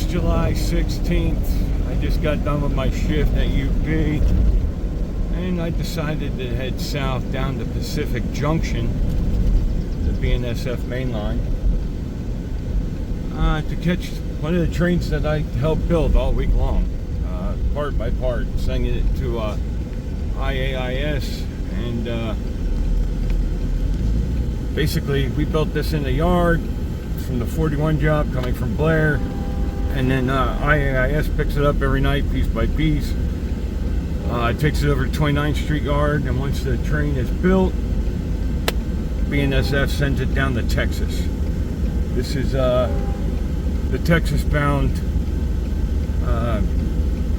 July 16th. I just got done with my shift at UP, and I decided to head south down to Pacific Junction, the BNSF main line, to catch one of the trains that I helped build all week long, part by part, sending it to IAIS, and basically we built this in the yard from the 41 job coming from Blair, and then IAIS picks it up every night piece by piece. It takes it over to 29th Street Yard, and once the train is built, BNSF sends it down to Texas. This is the Texas bound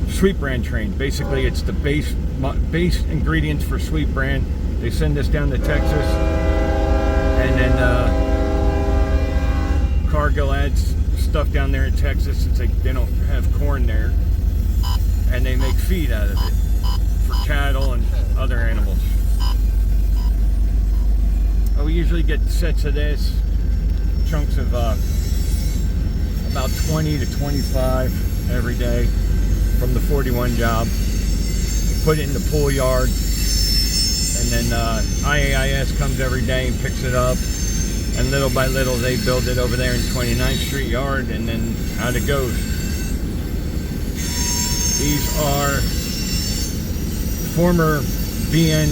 Sweet Brand train. Basically it's the base ingredients for Sweet Brand. They send this down to Texas, and then Cargill adds stuff down there in Texas since they don't have corn there, and they make feed out of it for cattle and other animals. We usually get sets of this, chunks of about 20 to 25 every day from the 41 job. Put it in the pool yard, and then IAIS comes every day and picks it up, and little by little they build it over there in 29th Street Yard, and then out it goes. These are former BN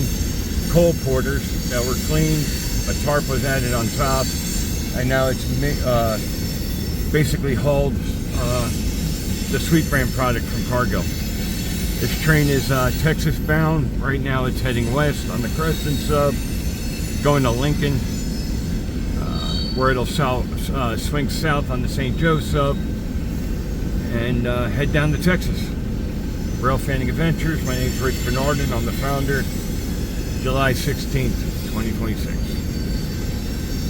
coal porters that were cleaned. A tarp was added on top, and now it's basically hauled the Sweet Brand product from Cargill. This train is Texas bound. Right now it's heading west on the Creston Sub, going to Lincoln, where it'll swing south on the St. Joe Sub, and head down to Texas. Railfanning Adventures. My name is Rich Bernardin. I'm the founder. July 16th, 2026.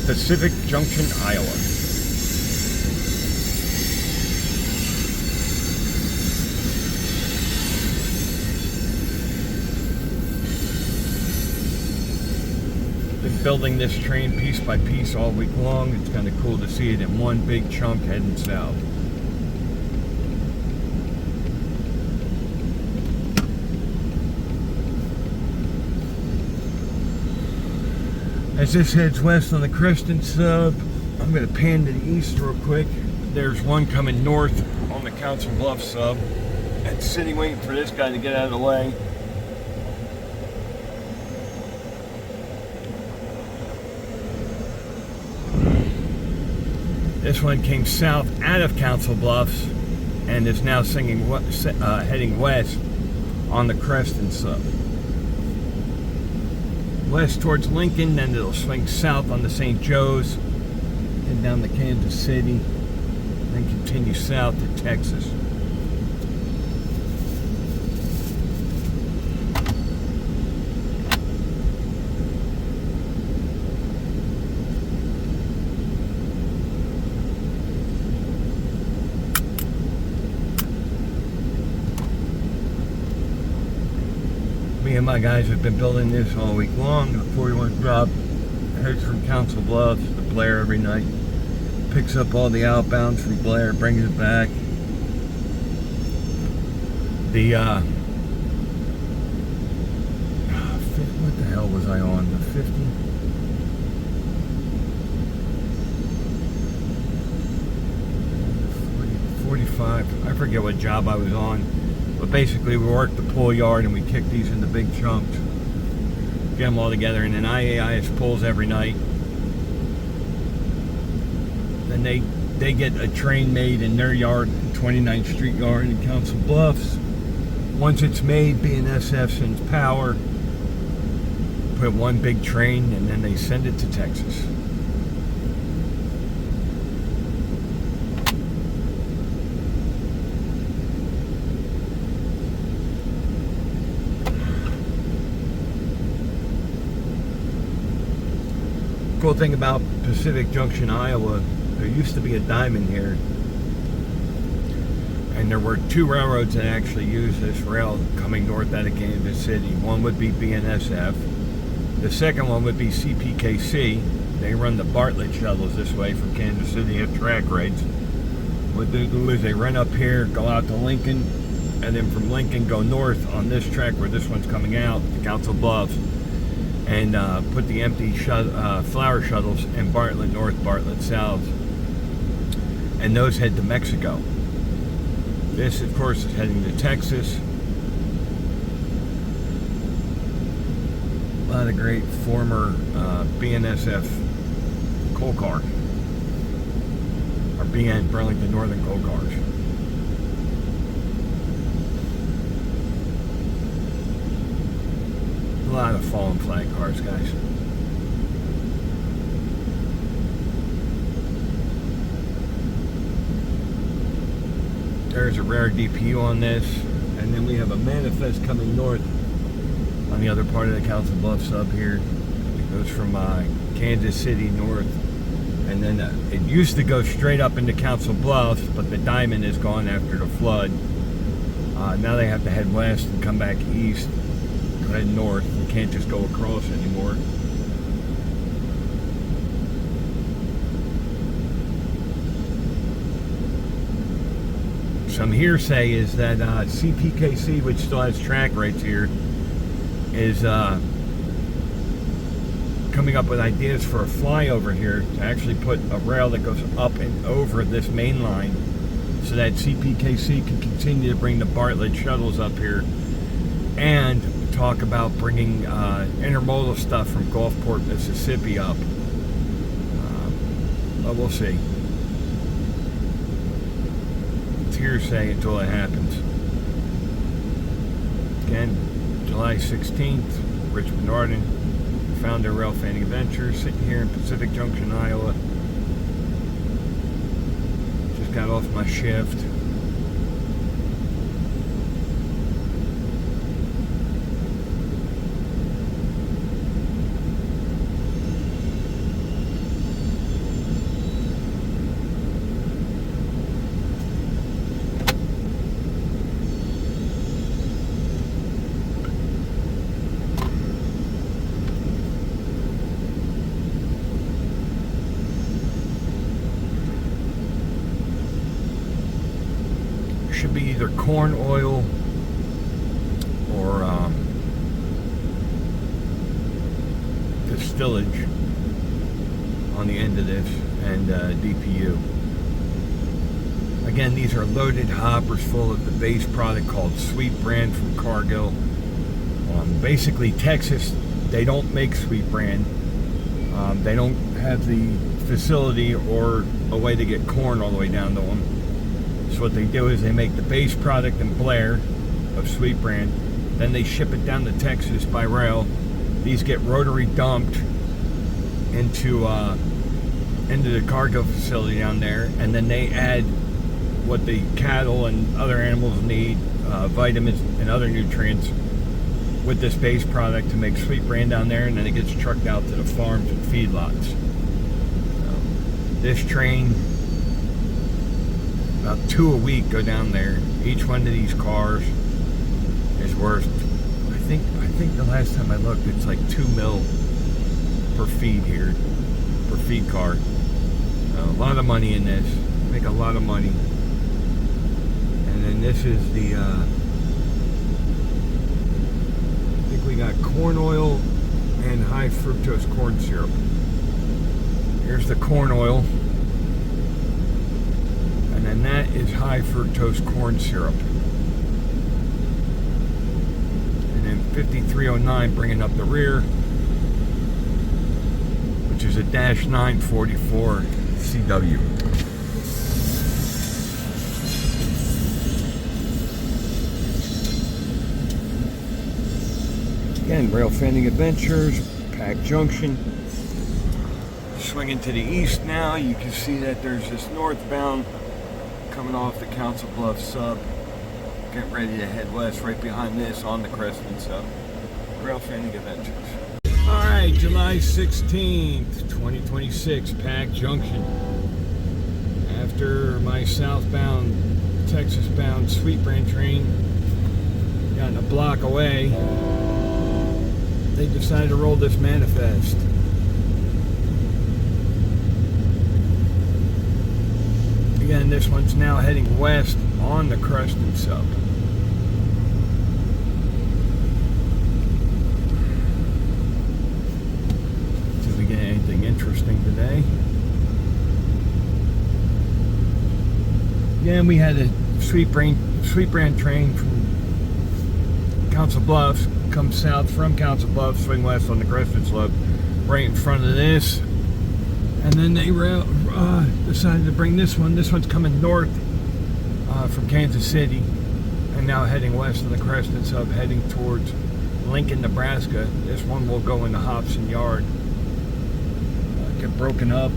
Pacific Junction, Iowa. Been building this train piece by piece all week long. It's kind of cool to see it in one big chunk heading south. As this heads west on the Creston Sub, I'm going to pan to the east real quick. There's one coming north on the Council Bluffs Sub. It's sitting waiting for this guy to get out of the way. This one came south out of Council Bluffs and is now heading west on the Creston Sub. West towards Lincoln, then it'll swing south on the St. Joe's, head down to Kansas City, then continue south to Texas. Me and my guys have been building this all week long. The 41 job heads from Council Bluffs to Blair every night. Picks up all the outbounds from Blair, brings it back. The what the hell was I on? The 50? The 45. I forget what job I was on. But basically, we work the pull yard and we kick these into big chunks, get them all together, and then IAIS pulls every night. Then they get a train made in their yard, 29th Street Yard in Council Bluffs. Once it's made, BNSF sends power, put one big train, and then they send it to Texas. Cool thing about Pacific Junction, Iowa, there used to be a diamond here, and there were two railroads that actually used this rail coming north out of Kansas City. One would be BNSF. The second one would be CPKC. They run the Bartlett shuttles this way from Kansas City at track rates. what they do is they run up here, go out to Lincoln, and then from Lincoln go north on this track where this one's coming out to Council Bluffs, and put the empty flower shuttles in Bartlett North, Bartlett South, and those head to Mexico. This, of course, is heading to Texas. A lot of great former BNSF coal car, or BN, Burlington Northern coal cars. A lot of fallen flag cars, guys. There's a rare DPU on this, and then we have a manifest coming north on the other part of the Council Bluffs sub here. It goes from Kansas City north, and then it used to go straight up into Council Bluffs, but the diamond is gone after the flood. Now they have to head west and come back east, head north. You can't just go across anymore. Some hearsay is that CPKC, which still has track rates here, is coming up with ideas for a flyover here to actually put a rail that goes up and over this main line so that CPKC can continue to bring the Bartlett shuttles up here, and talk about bringing intermodal stuff from Gulfport, Mississippi up. But we'll see. Hearsay until it happens. Again, July 16th, Rich Bernardin, founder of Railfanning Adventures, sitting here in Pacific Junction, Iowa. Just got off my shift. Should be either corn oil or distillage on the end of this, and DPU. Again, these are loaded hoppers full of the base product called Sweet Brand from Cargill. Basically, Texas, they don't make Sweet Brand. They don't have the facility or a way to get corn all the way down to them. So what they do is they make the base product in Blair of Sweet Brand, then they ship it down to Texas by rail. These get rotary dumped into the cargo facility down there, and then they add what the cattle and other animals need, vitamins and other nutrients, with this base product to make Sweet Brand down there, and then it gets trucked out to the farms and feedlots. This train, about 2 a week go down there. Each one of these cars is worth, I think the last time I looked, it's like $2 mil per feed here, per feed car. A lot of money in this. Make a lot of money. And then this is the, I think we got corn oil and high fructose corn syrup. Here's the corn oil. And that is high fructose corn syrup. And then 5309 bringing up the rear, which is a -944 CW. Again, Railfanning Adventures, Pacific Junction. Swinging to the east now, you can see that there's this northbound coming off the Council Bluffs sub, getting ready to head west right behind this on the Creston Sub. Railfanning Adventures. Alright, July 16th, 2026, Pacific Junction. After my southbound, Texas-bound Sweet Brand train gotten a block away, they decided to roll this manifest. Again, this one's now heading west on the Creston Sub. See if we get anything interesting today. Again, we had a sweet brand train from Council Bluffs, come south from Council Bluffs, swing west on the Creston Sub, right in front of this. And then they decided to bring this one. This one's coming north from Kansas City and now heading west on the Creston Sub, heading towards Lincoln, Nebraska. This one will go into Hobson Yard. Get broken up.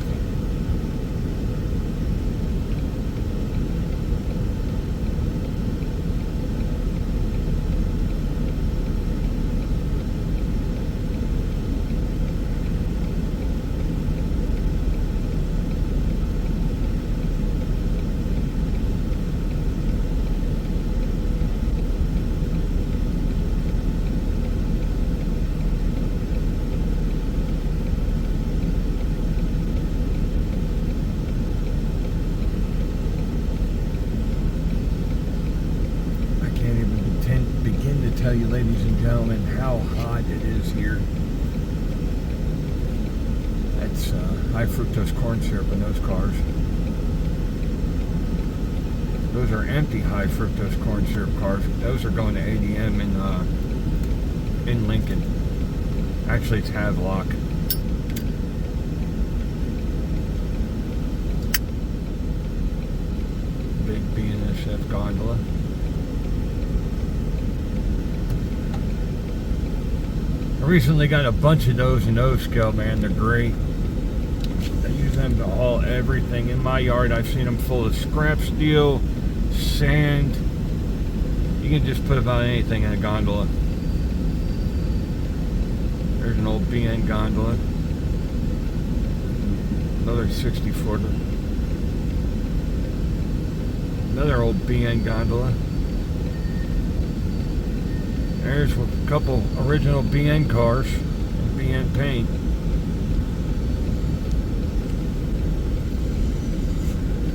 Tell you, ladies and gentlemen, how hot it is here. That's high fructose corn syrup in those cars. Those are empty high fructose corn syrup cars. Those are going to ADM in Lincoln. Actually, it's Havelock. Big BNSF gondola. I recently got a bunch of those in O-scale, man. They're great. I use them to haul everything in my yard. I've seen them full of scrap steel, sand. You can just put about anything in a gondola. There's an old BN gondola. Another 60-footer. Another old BN gondola. There's a couple original BN cars and BN paint.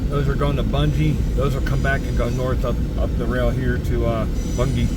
Those are going to Bungie. Those will come back and go north up the rail here to Bungie.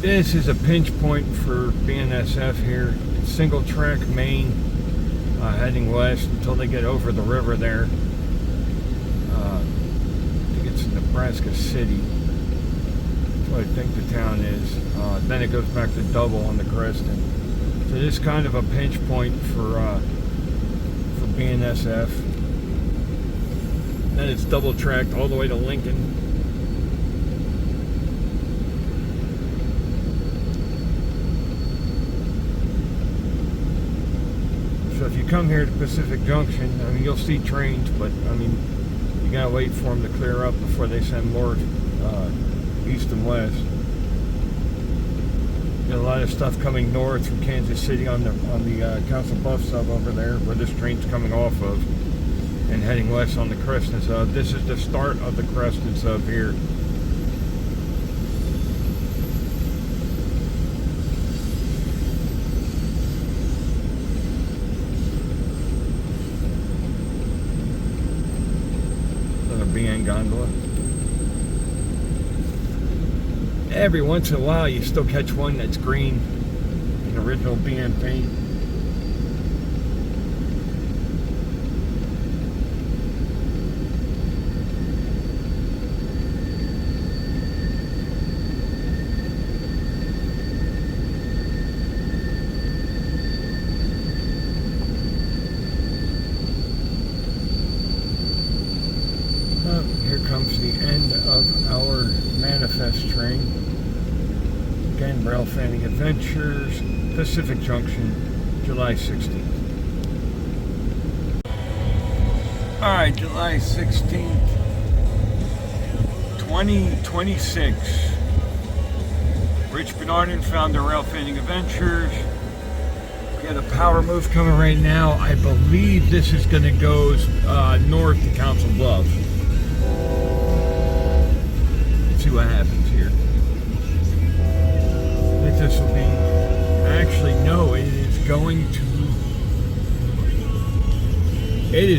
This is a pinch point for BNSF here. It's single track main heading west until they get over the river there. I think it's Nebraska City. That's what I think the town is. Then it goes back to double on the Creston. So this is kind of a pinch point for BNSF. Then it's double tracked all the way to Lincoln. So if you come here to Pacific Junction, I mean, you'll see trains, but I mean, you gotta wait for them to clear up before they send more east and west. Got a lot of stuff coming north from Kansas City on the Council Bluffs sub over there, where this train's coming off of, and heading west on the Creston Sub. This is the start of the Creston Sub here. BN gondola. Every once in a while, you still catch one that's green in original BM paint. Here comes the end of our manifest train. Again, Railfanning Adventures, Pacific Junction, July 16th. Alright, July 16th, 2026. Rich Bernardin, founder of Railfanning Adventures. We got a power move coming right now. I believe this is going to go north to Council Bluffs. See what happens here. I think this will be, actually no, it is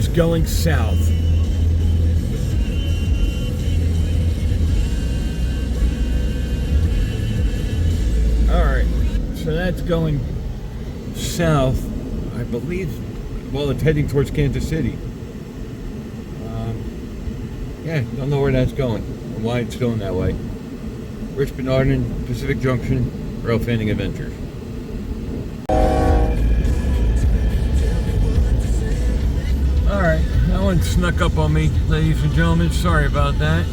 going south. Alright, so that's going south, I believe. Well, it's heading towards Kansas City. Yeah, don't know where that's going and why it's going that way. Rich Bernardin, Pacific Junction, Railfanning Adventures. Alright, that one snuck up on me, ladies and gentlemen. Sorry about that.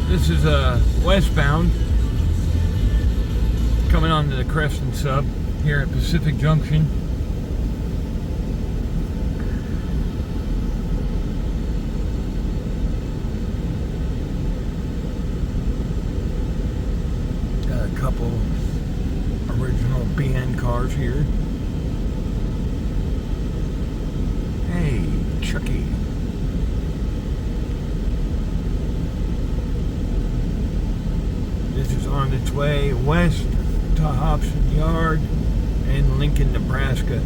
This is westbound, coming onto the Creston Sub here at Pacific Junction. Couple original BN cars here. Hey, Chucky. This is on its way west to Hobson Yard in Lincoln, Nebraska.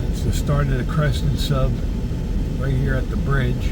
It's the start of the Creston Sub right here at the bridge.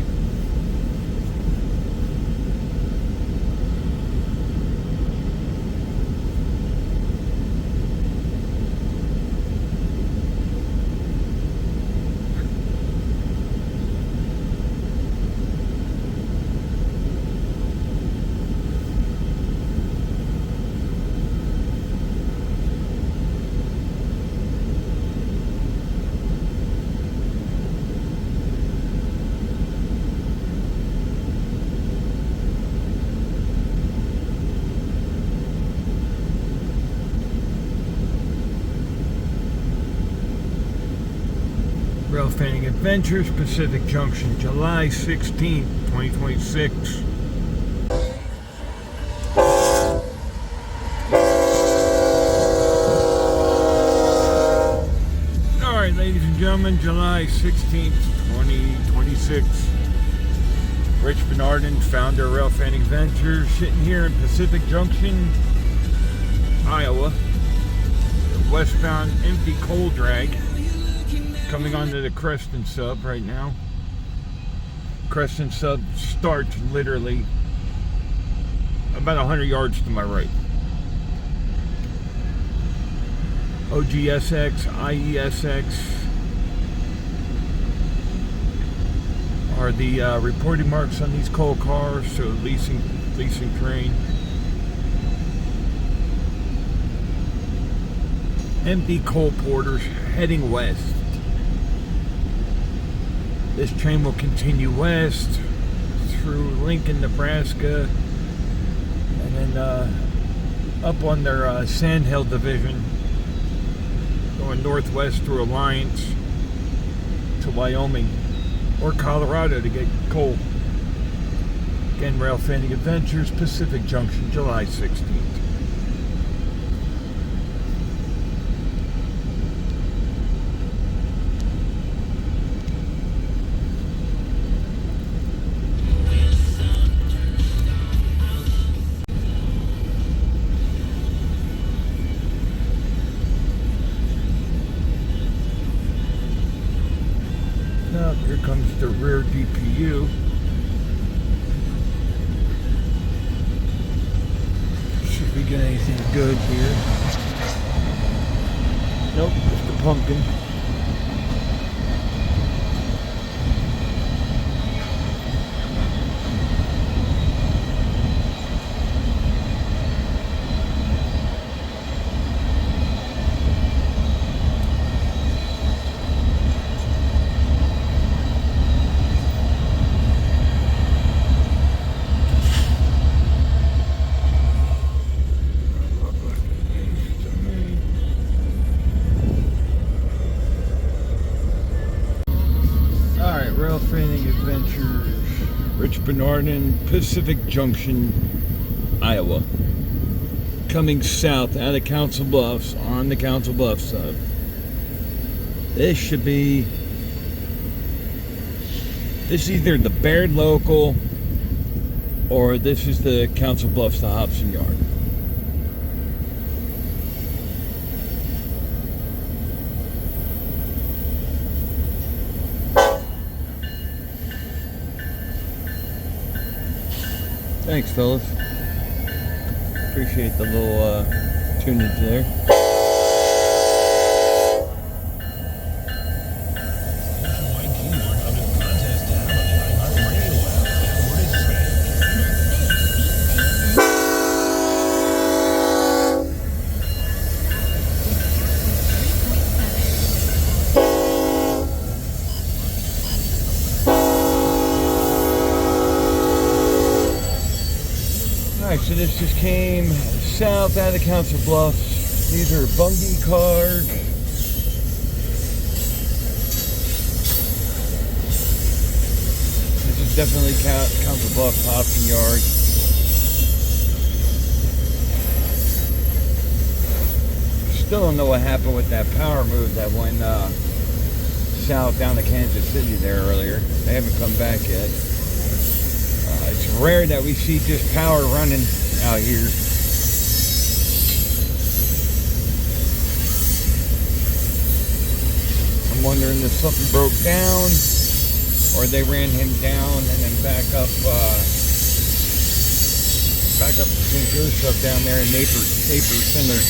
Railfanning Adventures, Pacific Junction, July 16th, 2026. Alright, ladies and gentlemen, July 16th, 2026. Rich Bernardin, founder of Railfanning Adventures, sitting here in Pacific Junction, Iowa. Westbound empty coal drag. Coming onto the Creston Sub right now. Creston Sub starts literally about 100 yards to my right. OGSX, IESX are the reporting marks on these coal cars, so leasing train. Empty coal porters heading west. This train will continue west through Lincoln, Nebraska, and then up on their Sandhill division, going northwest through Alliance to Wyoming or Colorado to get coal. Again, Railfanning Adventures, Pacific Junction, July 16th. Here comes the rear DPU. get anything good here. Nope, just a pumpkin. Railfanning Adventures, Rich Bernardin, Pacific Junction, Iowa. Coming south out of Council Bluffs on the Council Bluffs sub. This is either the Baird Local or this is the Council Bluffs to Hobson Yard. Thanks, fellas. Appreciate the little tunage there. So this just came south out of Council Bluffs. These are Bungie cars. This is definitely Council Bluffs Hobson Yard. Still don't know what happened with that power move that went south down to Kansas City there earlier. They haven't come back yet. It's rare that we see just power running out here. I'm wondering if something broke down or they ran him down and then back up to St. Joseph down there in Napier Center.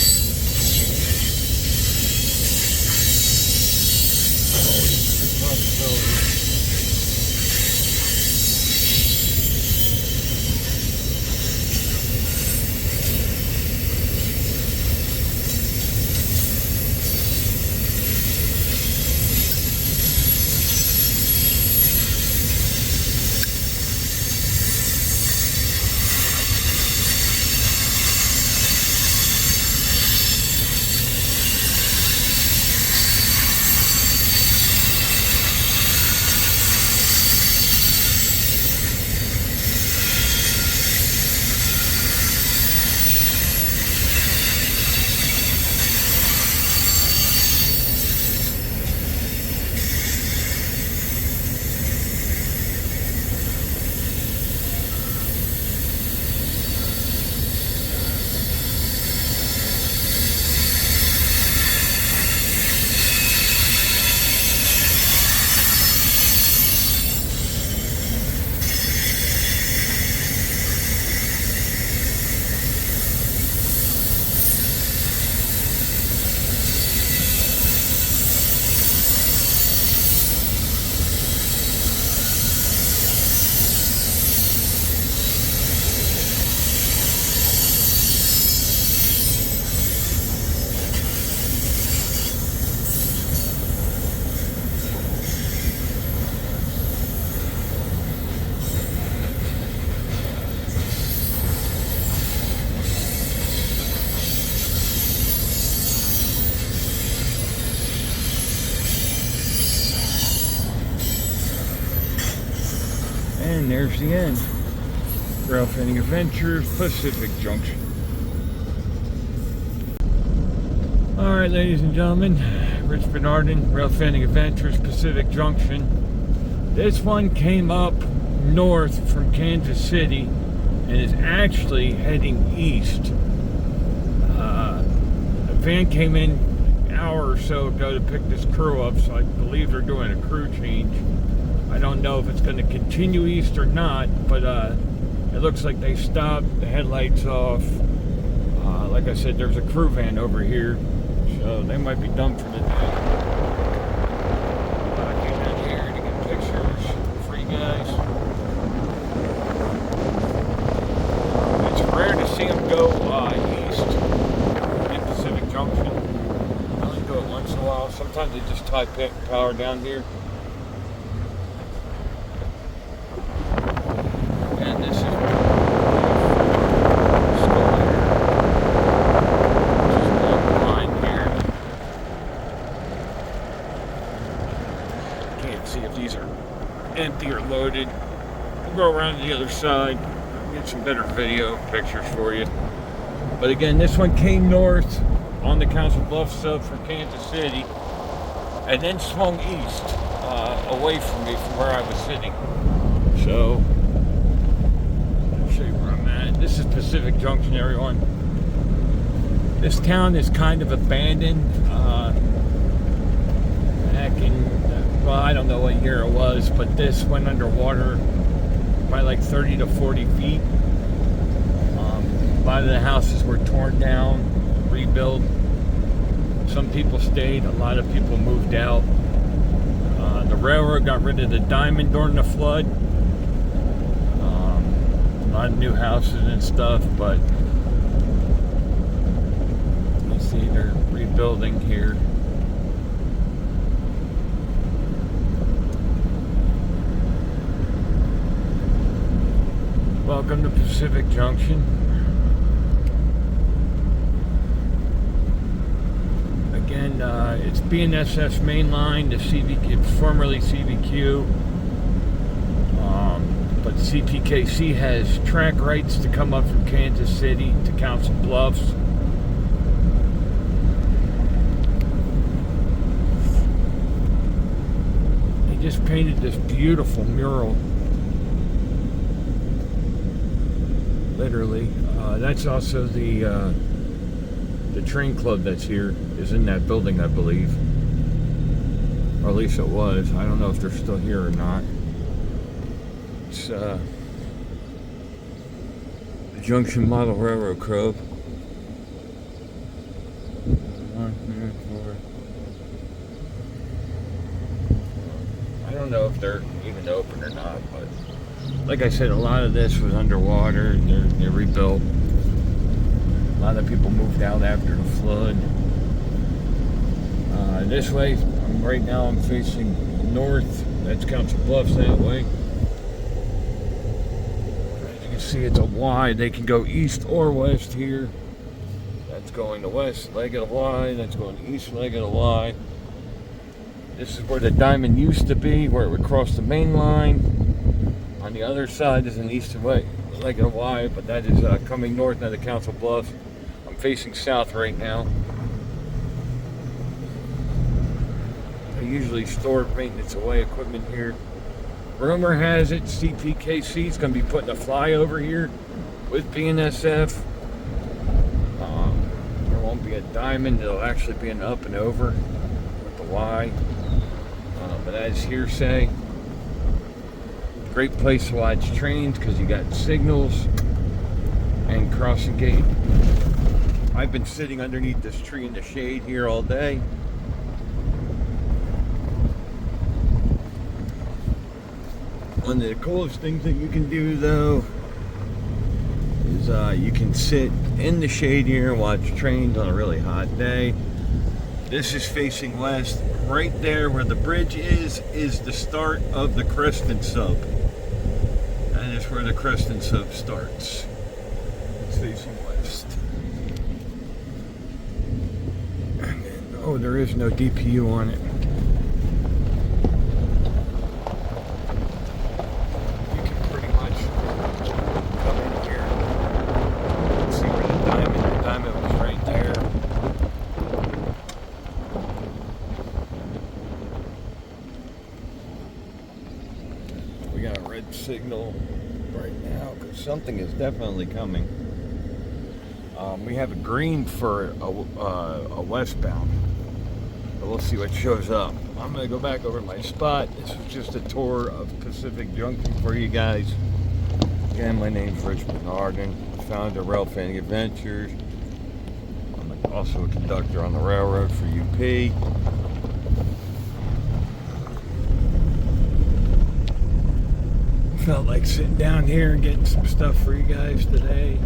And there's the end. Railfanning Adventures, Pacific Junction. Alright, ladies and gentlemen, Rich Bernardin, Railfanning Adventures, Pacific Junction. This one came up north from Kansas City and is actually heading east. A van came in an hour or so ago to pick this crew up, so I believe they're doing a crew change. I don't know if it's going to continue east or not, but it looks like they stopped, the headlights off. like I said, there's a crew van over here, so they might be done for the day. I came in here to get pictures for you guys. It's rare to see them go east in Pacific Junction. I only do it once in a while. Sometimes they just tie power down here. And this is see if these are empty or loaded. We'll go around to the other side, get some better video pictures for you. But again, this one came north on the Council Bluffs sub from Kansas City, and then swung east away from me from where I was sitting. So, I'll show you where I'm at. This is Pacific Junction, everyone. This town is kind of abandoned. Back in well, I don't know what year it was, but this went underwater by like 30 to 40 feet. A lot of the houses were torn down, rebuilt. Some people stayed, a lot of people moved out. The railroad got rid of the diamond during the flood. A lot of new houses and stuff, but you see they're rebuilding here. Welcome to Pacific Junction. Again, it's BNSF's main line, the CVQ, formerly CVQ. But CPKC has track rights to come up from Kansas City to Council Bluffs. They just painted this beautiful mural. Literally, that's also the train club that's here is in that building, I believe, or at least it was. I don't know if they're still here or not. It's the Junction Model Railroad Club. I don't know if they're even open or not, but like I said, a lot of this was underwater. They're rebuilt. A lot of people moved out after the flood. This way, right now I'm facing north. That's Council Bluffs that way. As you can see, it's a Y. They can go east or west here. That's going to west leg of the Y. That's going to east leg of the Y. This is where the diamond used to be, where it would cross the main line. On the other side is an east and west leg of the Y, but that is coming north now to Council Bluffs. I'm facing south right now. I usually store maintenance away equipment here. Rumor has it CPKC is going to be putting a flyover here with BNSF. There won't be a diamond, it'll actually be an up and over with the Y. But that is hearsay. Great place to watch trains because you got signals and crossing gate. I've been sitting underneath this tree in the shade here all day. One of the coolest things that you can do though is you can sit in the shade here and watch trains on a really hot day. This is facing west. Right there where the bridge is the start of the Creston Sub. That is where the Creston Sub starts. It's facing west. And then, oh, there is no DPU on it. You can pretty much come in here. See where the diamond was right there. We got a red signal right now because something is definitely coming. We have a green for a westbound, but we'll see what shows up. I'm gonna go back over to my spot. This was just a tour of Pacific Junction for you guys. Again, my name's Rich Bernardin, founder of Railfanning Adventures. Also a conductor on the railroad for UP. Felt like sitting down here and getting some stuff for you guys today.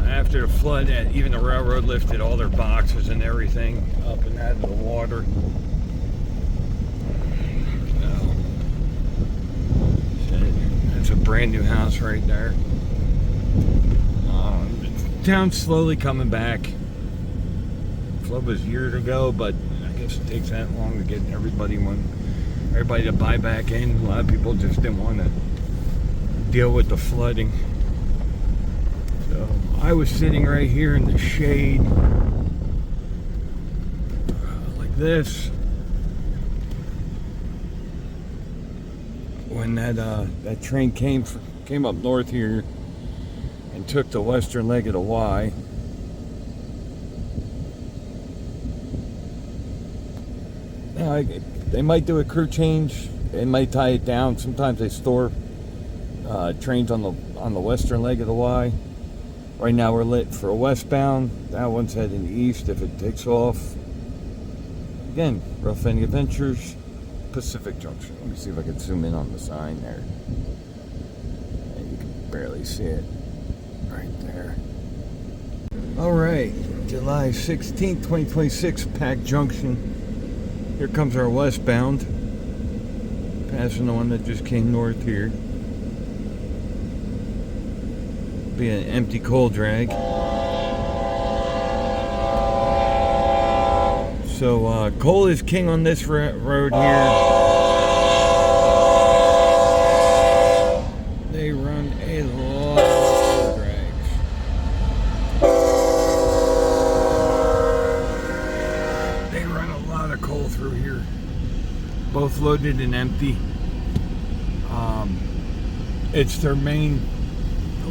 After the flood, even the railroad lifted all their boxes and everything up and out of the water. That's a brand new house right there. Town's slowly coming back. Flood was years ago, but I guess it takes that long to get everybody to buy back in. A lot of people just didn't want to deal with the flooding. So I was sitting right here in the shade, like this, when that train came up north here and took the western leg of the Y. Now, they might do a crew change. They might tie it down. Sometimes they store trains on the western leg of the Y. Right now we're lit for a westbound. That one's heading east if it takes off. Again, Railfanning Adventures, Pacific Junction. Let me see if I can zoom in on the sign there. And you can barely see it right there. All right, July 16th, 2026, Pacific Junction. Here comes our westbound, passing the one that just came north here. Be an empty coal drag. So coal is king on this road here. They run a lot of drags. They run a lot of coal through here, both loaded and empty. It's their main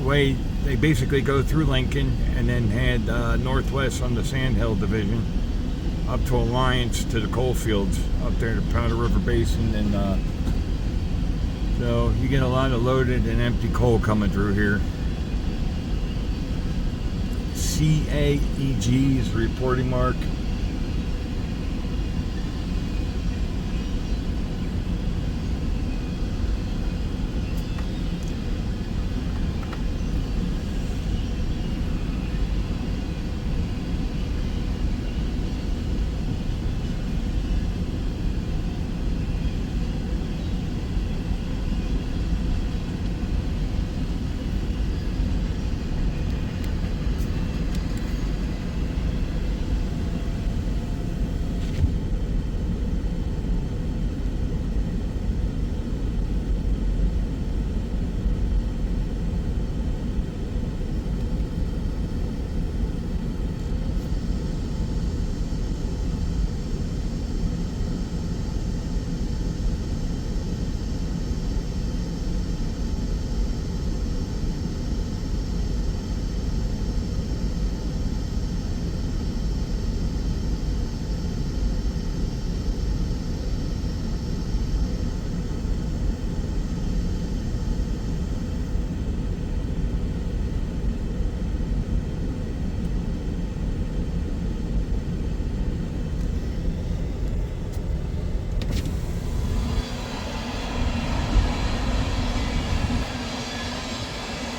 way. They basically go through Lincoln and then head northwest on the Sandhill Division up to Alliance to the coal fields up there to Powder River Basin, and so you get a lot of loaded and empty coal coming through here. CAEG is the reporting mark.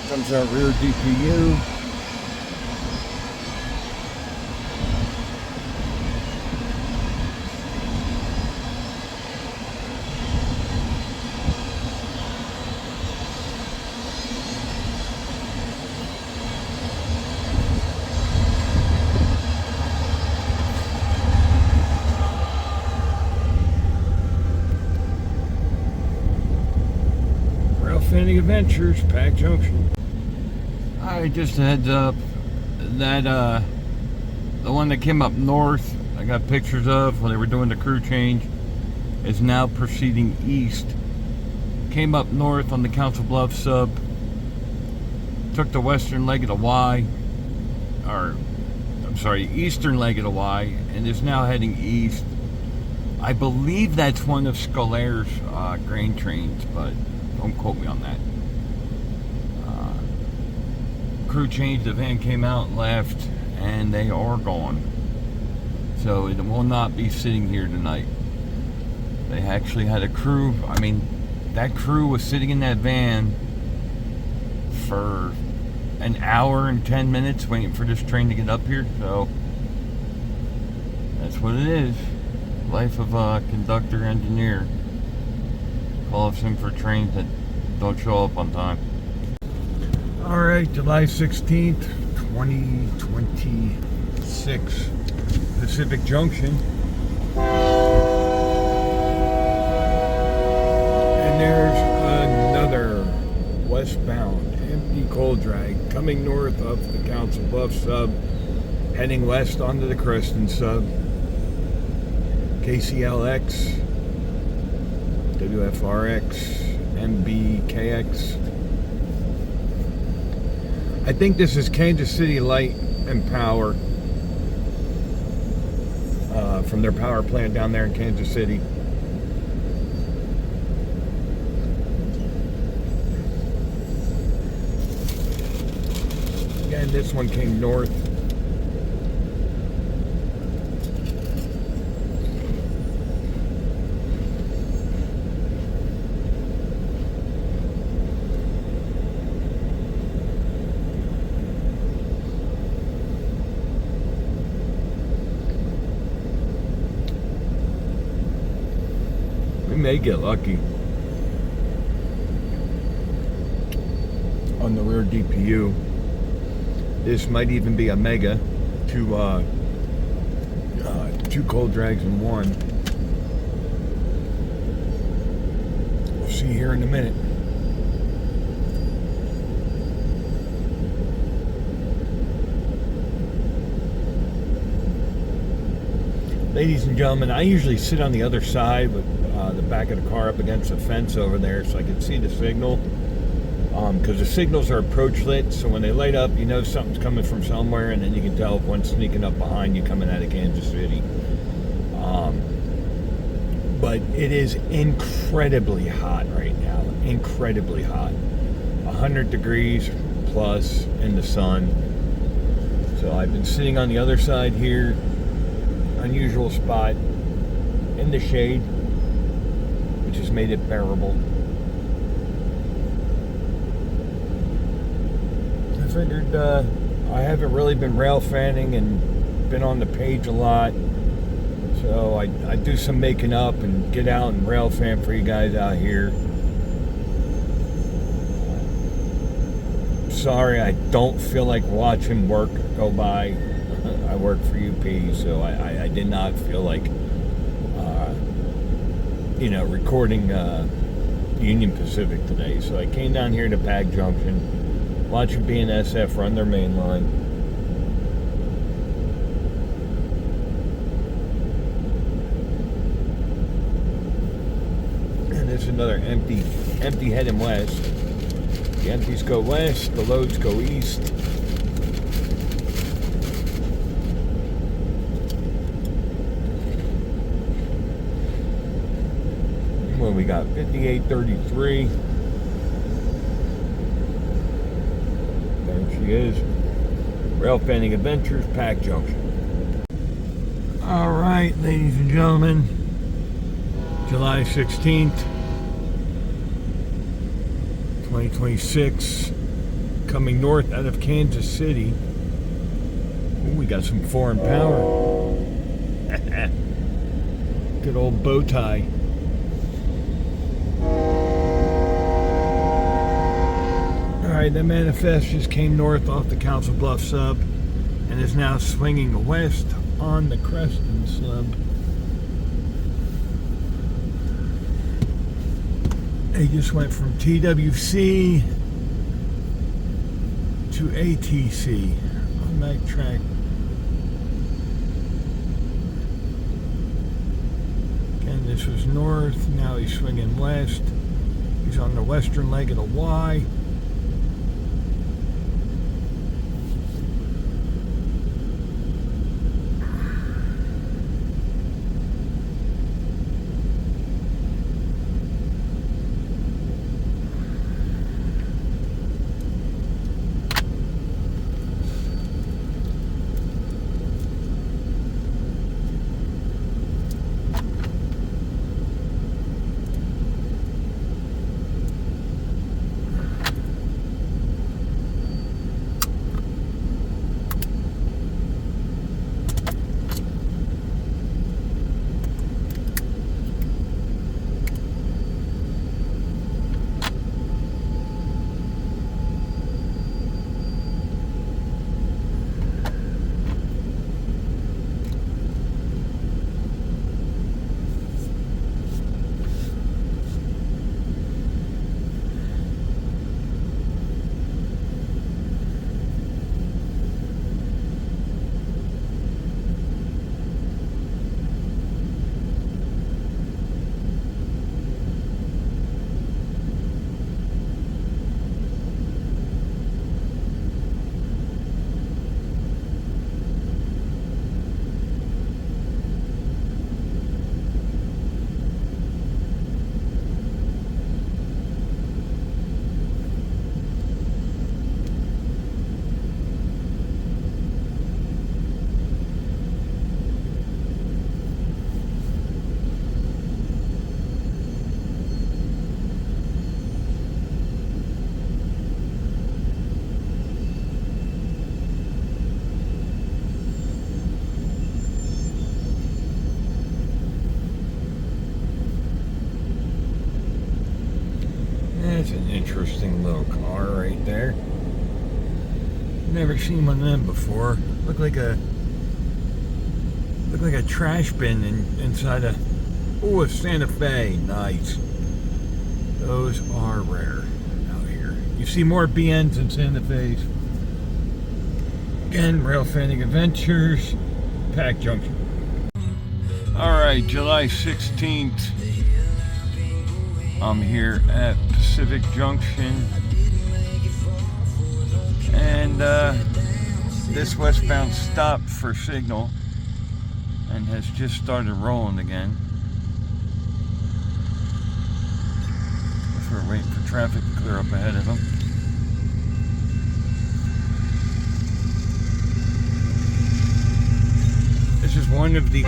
Comes our rear DPU. Railfanning Adventures, Pacific Junction. Alright, just a heads up that the one that came up north, I got pictures of when they were doing the crew change, is now proceeding east. Came up north on the Council Bluffs sub, took the western leg of the Y, or I'm sorry, eastern leg of the Y, and is now heading east. I believe that's one of Scolair's grain trains, but don't quote me on that. crew changed, the van came out and left, and they are gone. So it will not be sitting here tonight. They actually had a crew. I mean, that crew was sitting in that van for an hour and 10 minutes waiting for this train to get up here. So that's what it is. Life of a conductor engineer. Call us in for trains that don't show up on time. Alright, July 16th, 2026, Pacific Junction. And there's another westbound empty coal drag coming north of the Council Bluffs Sub, heading west onto the Creston Sub. KCLX, WFRX, MBKX. I think this is Kansas City Light and Power from their power plant down there in Kansas City. Again, this one came north. We may get lucky on the rear DPU. This might even be a mega, two coal drags in one. We'll see here in a minute. Ladies and gentlemen, I usually sit on the other side with the back of the car up against the fence over there so I can see the signal. Because the signals are approach lit, so when they light up, you know something's coming from somewhere, and then you can tell if one's sneaking up behind you coming out of Kansas City. But it is incredibly hot right now. Incredibly hot. 100 degrees plus in the sun. So I've been sitting on the other side here. Unusual spot in the shade, which has made it bearable. I figured I haven't really been rail fanning and been on the page a lot, so I do some making up and get out and rail fan for you guys out here. Sorry, I don't feel like watching work go by. I work for UP, so I did not feel like recording Union Pacific today. So I came down here to Pacific Junction, watching BNSF run their main line. And there's another empty heading west. The empties go west, the loads go east. Well, we got 5833. There she is. Railfanning Adventures, Pacific Junction. All right, ladies and gentlemen, July 16th, 2026, coming north out of Kansas City. Ooh, we got some foreign power. Good old bow tie. Alright, the manifest just came north off the Council Bluffs Sub and is now swinging west on the Creston Sub. They just went from TWC to ATC on that track. Again, this was north, now he's swinging west. He's on the western leg of the Y. That's an interesting little car right there. Never seen one of them before. Look like a trash bin inside a Santa Fe. Nice. Those are rare out here. You see more BNs than Santa Fe's. Again, Railfanning Adventures, Pacific Junction. Alright, July 16th. I'm here at Pacific Junction. And this westbound stopped for signal and has just started rolling again. Guess we're waiting for traffic to clear up ahead of them. This is one of the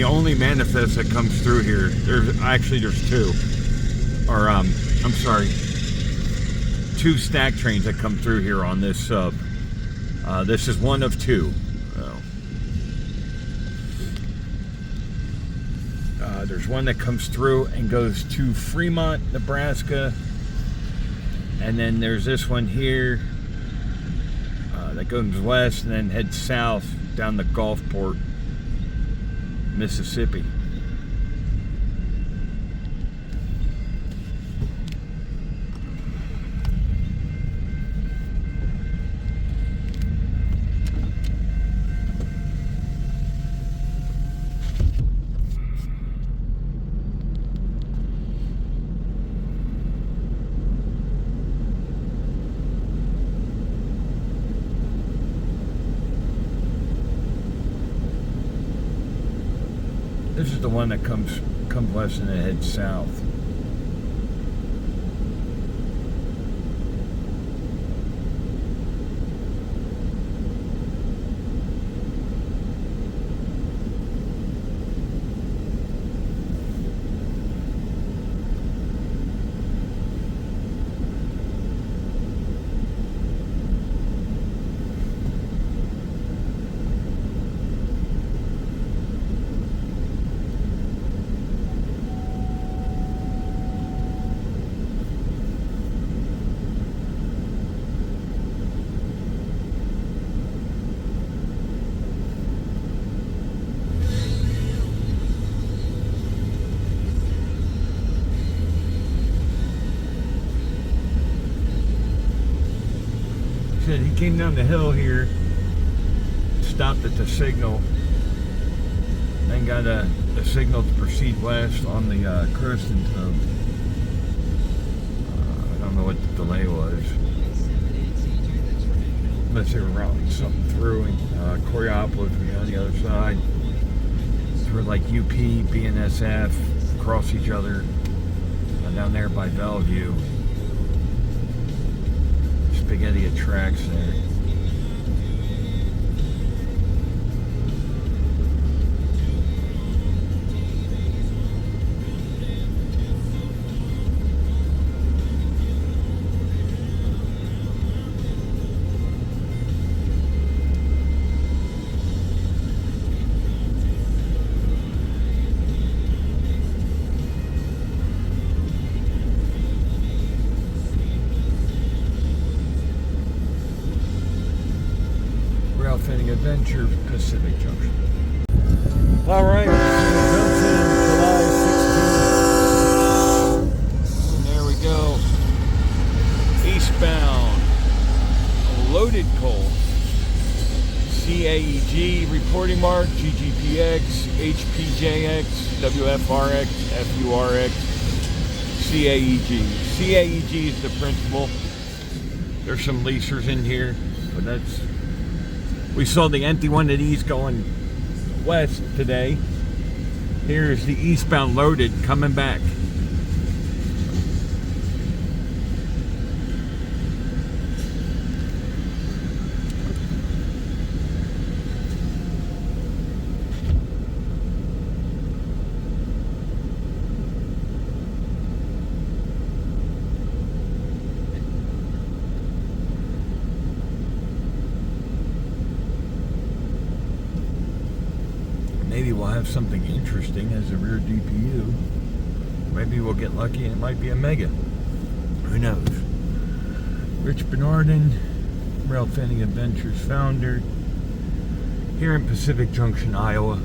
only manifests that comes through here. There's two. Or I'm sorry, 2 stack trains that come through here on this sub. This is one of 2. There's one that comes through and goes to Fremont, Nebraska, and then there's this one here that goes west and then heads south down to Gulfport, Mississippi. This is the one that comes west and then heads south. He came down the hill here, stopped at the signal, then got a signal to proceed west on the Creston Sub. I don't know what the delay was, unless they were routing something through, and Coriopolis was on the other side. So we're like UP, BNSF, cross each other down there by Bellevue. Spaghetti at tracks there. Railfanning Adventure, Pacific Junction. All right, Junction, July 16th. And there we go. Eastbound, loaded coal. CAEG reporting mark, GGPX, HPJX, WFRX, FURX, CAEG. CAEG is the principal. There's some leasers in here, but that's... We saw the empty one at east going west today. Here's the eastbound loaded coming back. maybe we'll have something interesting as a rear DPU. Maybe we'll get lucky and it might be a Mega. Who knows? Rich Bernardin, Railfanning Adventures founder, here in Pacific Junction, Iowa.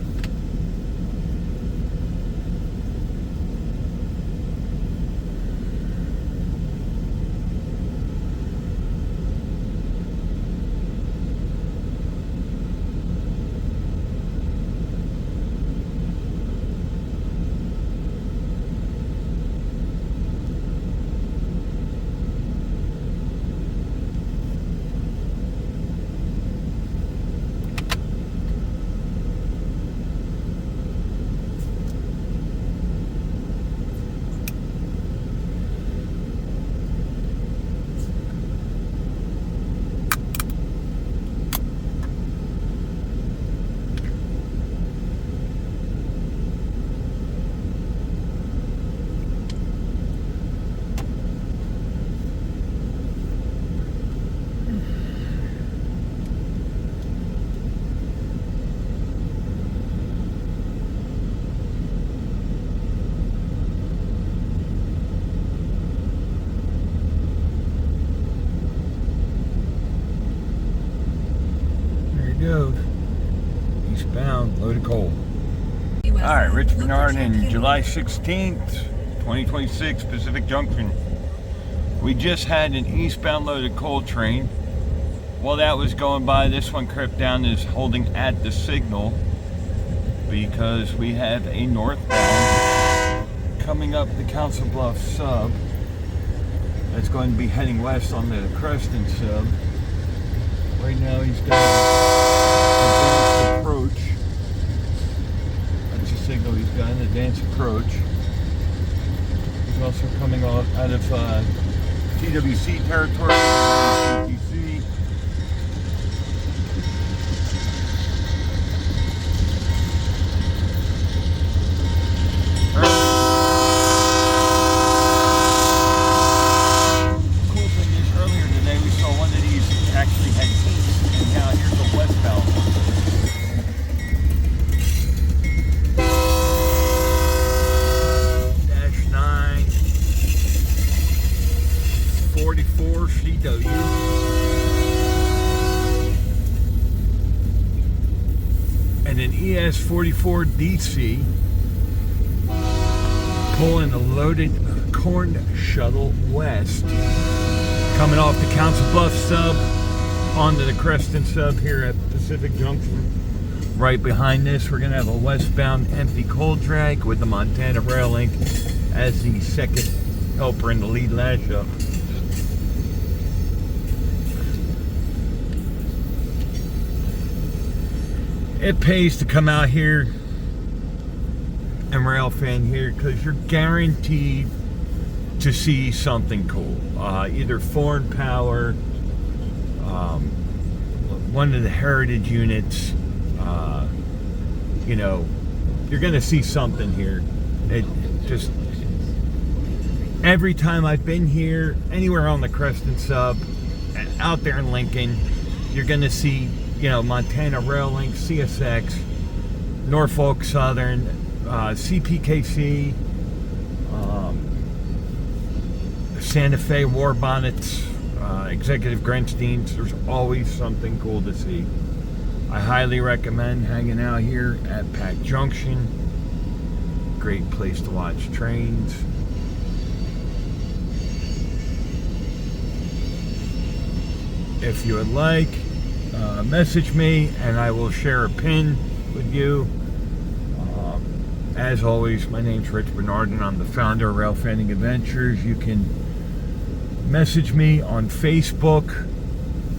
Goes eastbound, loaded coal. Alright, Rich Bernardin, July 16th, 2026, Pacific Junction. We just had an eastbound loaded coal train. While that was going by, this one crept down, is holding at the signal because we have a northbound coming up the Council Bluffs Sub that's going to be heading west on the Creston Sub. Right now he's got an advanced approach. That's the signal he's got, an advanced approach. He's also coming out of TWC territory, TTC. Cool thing is, earlier today we saw one of these actually had teeth, and now here's a westbound. -9 44 CW. And an ES44 DC pulling a loaded corn shuttle west, coming off the Council Bluffs Sub onto the Creston Sub here at Pacific Junction. Right behind this, we're going to have a westbound empty coal drag with the Montana Rail Link as the second helper in the lead lash up. It pays to come out here and railfan here because you're guaranteed to see something cool. Either foreign power, one of the heritage units, you know, you're gonna see something here. It just, every time I've been here, anywhere on the Creston Sub, out there in Lincoln, you're gonna see, you know, Montana Rail Link, CSX, Norfolk Southern, CPKC, Santa Fe War Bonnets, Executive Grensteins. There's always something cool to see. I highly recommend hanging out here at Pac Junction. Great place to watch trains. If you would like, message me and I will share a pin with you. As always, my name's Rich Bernardin. I'm the founder of Railfanning Adventures. You can message me on Facebook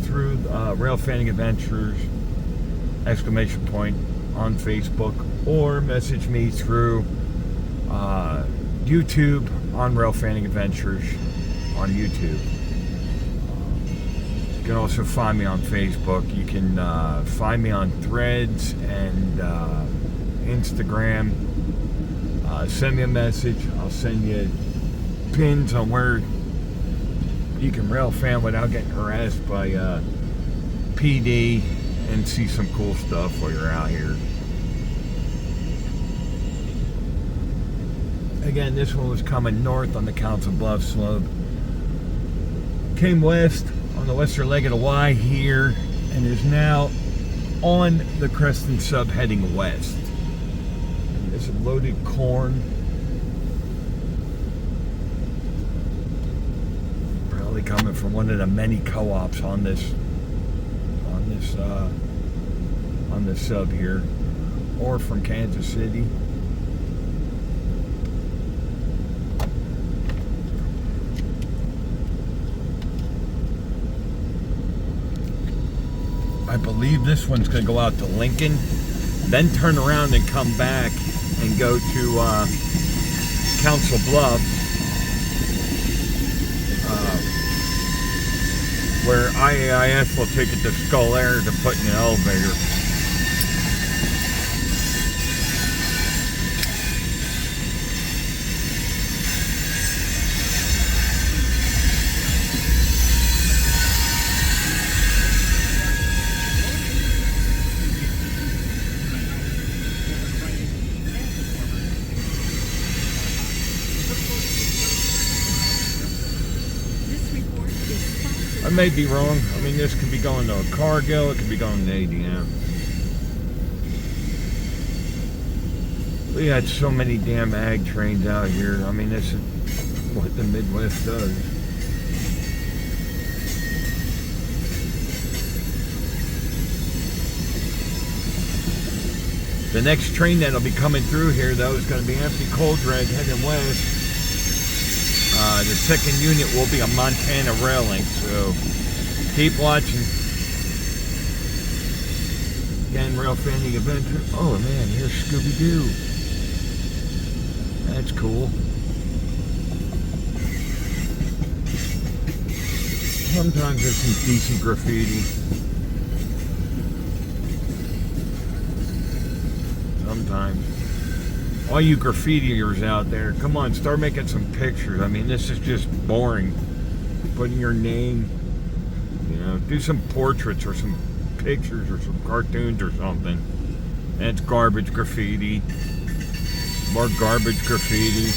through Railfanning Adventures ! On Facebook, or message me through YouTube on Railfanning Adventures on YouTube. You can also find me on Facebook. You can find me on Threads and Instagram. Send me a message. I'll send you pins on where you can railfan without getting harassed by PD and see some cool stuff while you're out here. again, this one was coming north on the Council Bluffs slope. Came west on the western leg of the Y here, and is now on the Creston Sub heading west. And there's loaded corn. Probably coming from one of the many co-ops on this sub here, or from Kansas City. I believe this one's going to go out to Lincoln, then turn around and come back and go to Council Bluffs, where IAIS will take it to Skull Air to put in an elevator. I may be wrong. I mean, this could be going to a Cargill, it could be going to ADM. We had so many damn ag trains out here. I mean, this is what the Midwest does. The next train that'll be coming through here, though, is going to be empty coal drag heading west. The second unit will be a Montana rail link, so keep watching. Again, Railfanning Adventure. Oh man, here's Scooby-Doo. That's cool. Sometimes there's some decent graffiti. Sometimes. All you graffitiers out there, come on, start making some pictures. I mean, this is just boring. Putting your name, you know, do some portraits or some pictures or some cartoons or something. That's garbage graffiti. More garbage graffiti.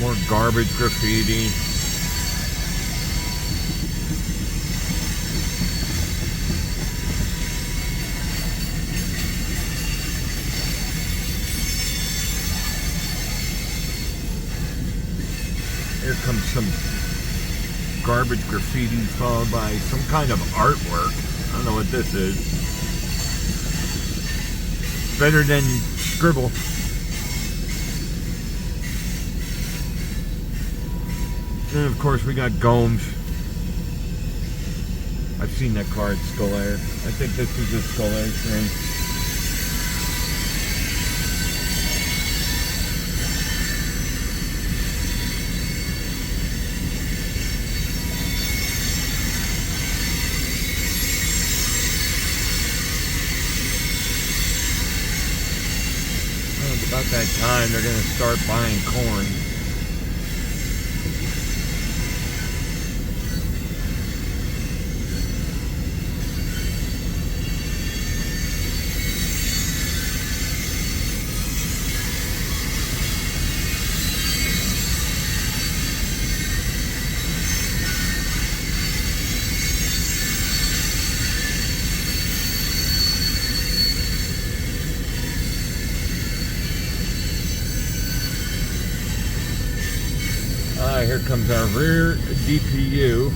More garbage graffiti. Here comes some garbage graffiti followed by some kind of artwork. I don't know what this is. Better than scribble. And of course we got Gomes. I've seen that car at Skull Air. I think this is a Skull Air train. Well, it's about that time they're going to start buying corn. Here comes our rear DPU.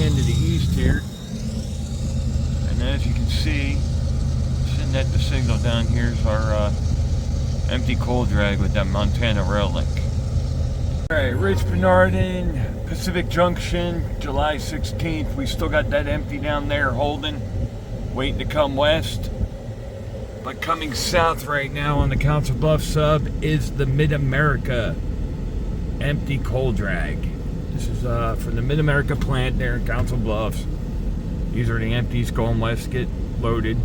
To the east here, and as you can see, send that the signal down here is our Empty coal drag with that Montana rail link. Alright, Rich Bernardin, Pacific Junction, July 16th. We still got that empty down there holding, waiting to come west. But coming south right now on the Council Bluffs sub is the Mid-America empty coal drag. This is from the Mid-America plant there in Council Bluffs. These are the empties going west to get loaded.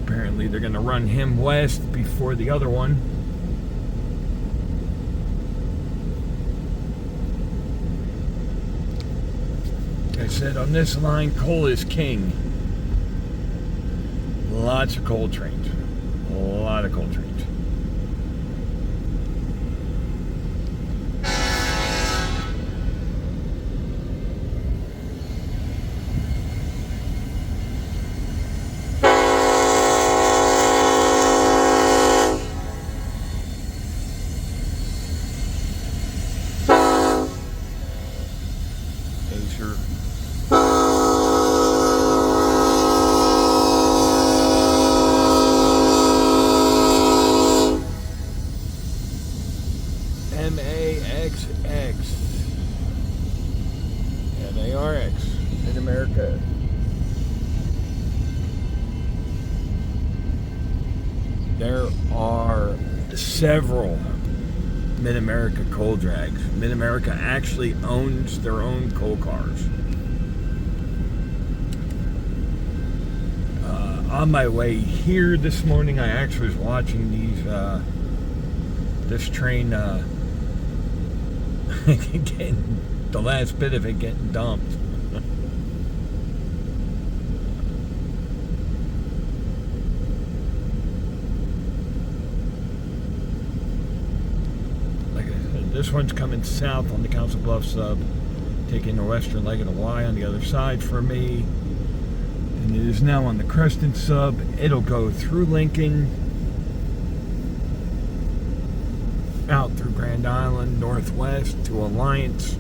Apparently they're going to run him west before the other one. Like I said, on this line, coal is king. Lots of coal trains. A lot of coal trains. MAXX. MARX. Mid-America. There are several Mid-America coal drags. Mid-America actually owns their own coal cars. On my way here this morning, I actually was watching these this train getting the last bit of it getting dumped. Like I said, this one's coming south on the Council Bluffs sub, taking the western leg of the Y on the other side for me. And it is now on the Creston Sub. It'll go through Lincoln, out through Grand Island, northwest to Alliance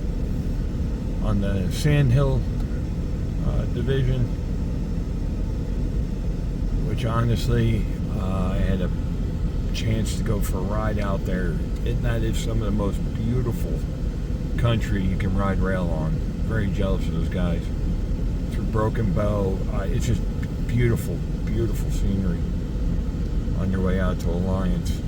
on the Sandhill division, which honestly, I had a chance to go for a ride out there. That is some of the most beautiful country you can ride rail on. Very jealous of those guys. Through Broken Bow, it's just beautiful, beautiful scenery on your way out to Alliance.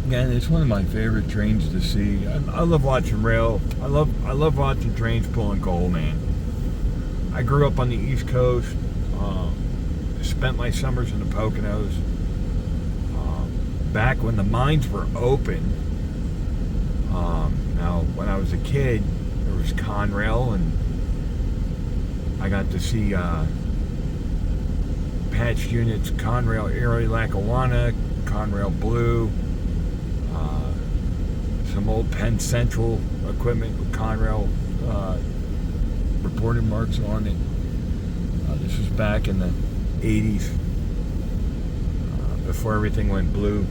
Again, it's one of my favorite trains to see. I love watching rail. I love watching trains pulling coal, man. I grew up on the East Coast. Spent my summers in the Poconos. Back when the mines were open. Now, when I was a kid, there was Conrail, and I got to see patched units: Conrail Erie, Lackawanna, Conrail Blue. Some old Penn Central equipment with Conrail reported marks on it. This was back in the 80s, before everything went blue.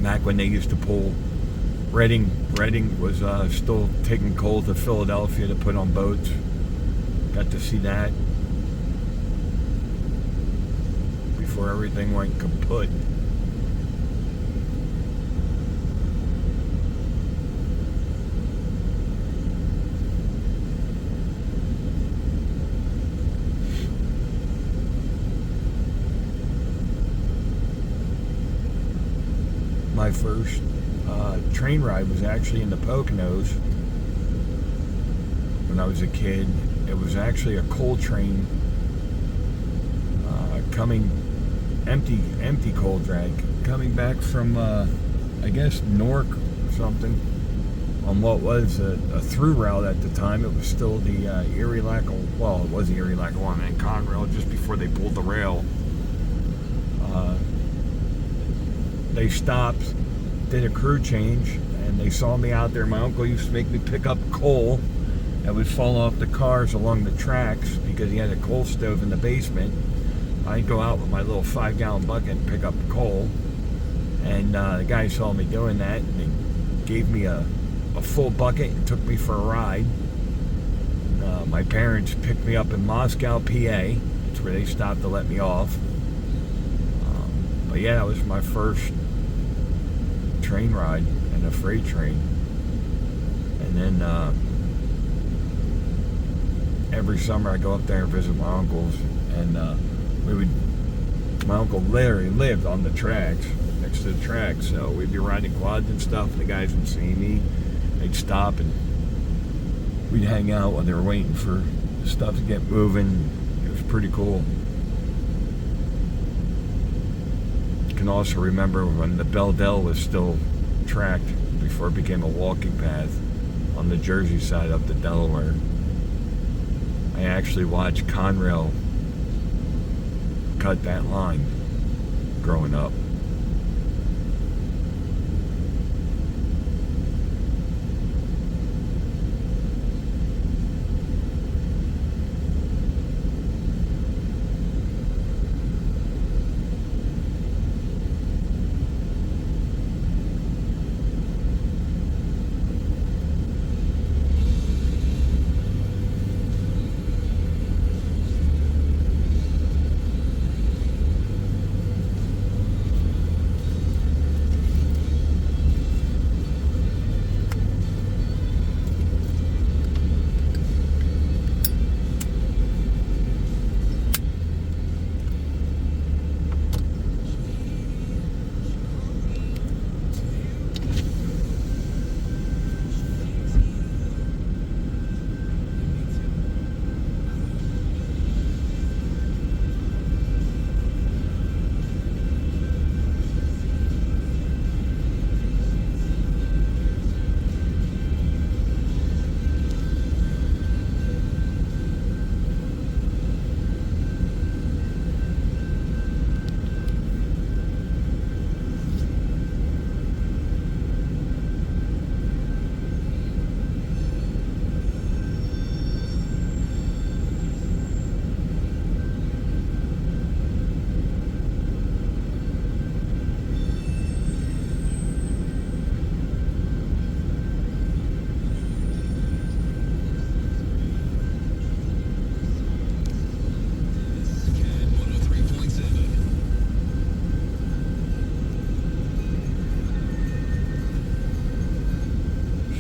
Back when they used to pull Reading was still taking coal to Philadelphia to put on boats. Got to see that before everything went kaput. My first train ride was actually in the Poconos when I was a kid. it was actually a coal train coming, empty coal drag, coming back from, I guess, Newark or something, on what was a through route at the time. It was still the Erie-Lackawanna, well, it was the Erie-Lackawanna and Conrail, just before they pulled the rail. They stopped, did a crew change, and they saw me out there. My uncle used to make me pick up coal that would fall off the cars along the tracks because he had a coal stove in the basement. I'd go out with my little 5-gallon bucket and pick up coal, and the guy saw me doing that, and he gave me a full bucket and took me for a ride. My parents picked me up in Moscow, PA. That's where they stopped to let me off. But yeah, that was my first train ride in a freight train. And then every summer I go up there and visit my uncles, and my uncle literally lived on the tracks, next to the tracks, so we'd be riding quads and stuff. The guys would see me, they'd stop, and we'd hang out while they were waiting for the stuff to get moving. It was pretty cool. You can also remember when the Belledelle was still tracked before it became a walking path on the Jersey side up to Delaware. I actually watched Conrail cut that line growing up.